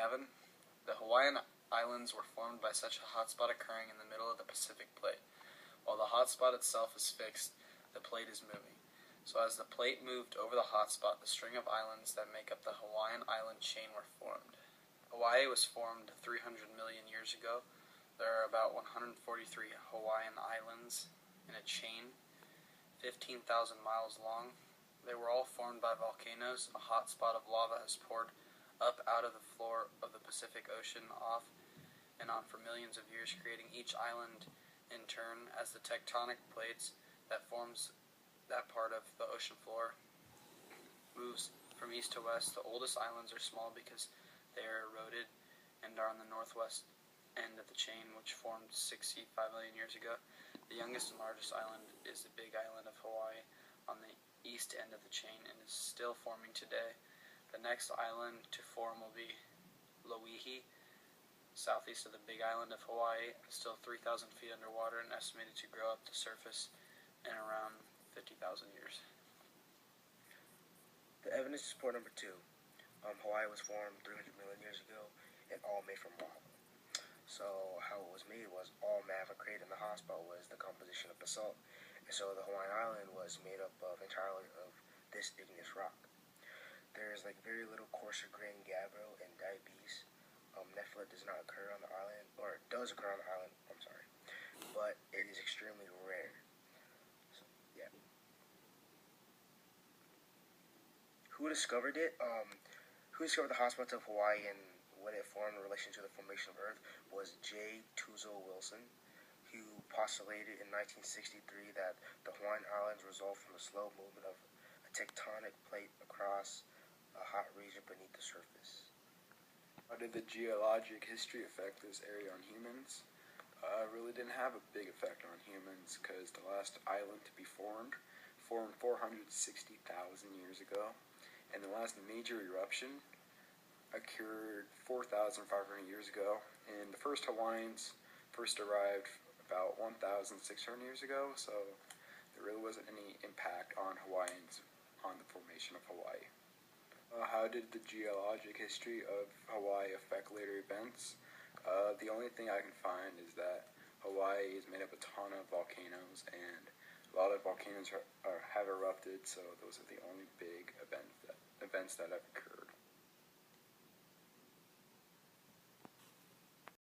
Gavin. The Hawaiian Islands were formed by such a hotspot occurring in the middle of the Pacific Plate. While the hotspot itself is fixed, the plate is moving. So as the plate moved over the hotspot, the string of islands that make up the Hawaiian island chain were formed. Hawaii was formed 300 million years ago. There are about 143 Hawaiian islands in a chain, 15,000 miles long. They were all formed by volcanoes. A hot spot of lava has poured up out of the floor of the Pacific Ocean off and on for millions of years, creating each island in turn. As the tectonic plates that forms that part of the ocean floor moves from east to west, the oldest islands are small because they are eroded and are on the northwest end of the chain, which formed 65 million years ago. The youngest and largest island is the Big Island of Hawaii on the east end of the chain and is still forming today. The next island to form will be Loihi, southeast of the Big Island of Hawaii, still 3,000 feet underwater and estimated to grow up to surface in around 50,000 years. The evidence to support number 2. Hawaii was formed 300 million years ago and all made from lava. So how it was made was all magma created in the hotspot was the composition of basalt, and so the Hawaiian island was made up of entirely of this igneous rock. There's very little coarser grain gabbro and diabetes. Nephilit does not occur on the island, or it does occur on the island, I'm sorry, but it is extremely rare. So, yeah. Who discovered it? Who discovered the hotspots of Hawaii and what it formed in relation to the formation of Earth was J. Tuzo Wilson, who postulated in 1963 that the Hawaiian Islands result from the slow movement of a tectonic plate across a hot region beneath the surface. How did the geologic history affect this area on humans? Really didn't have a big effect on humans because the last island to be formed 460,000 years ago, and the last major eruption occurred 4,500 years ago, and the first Hawaiians first arrived about 1,600 years ago, so there really wasn't any impact on Hawaiians on the formation of Hawaii. How did the geologic history of Hawaii affect later events? The only thing I can find is that Hawaii is made up of a ton of volcanoes, and a lot of volcanoes have erupted, so those are the only big events that have occurred.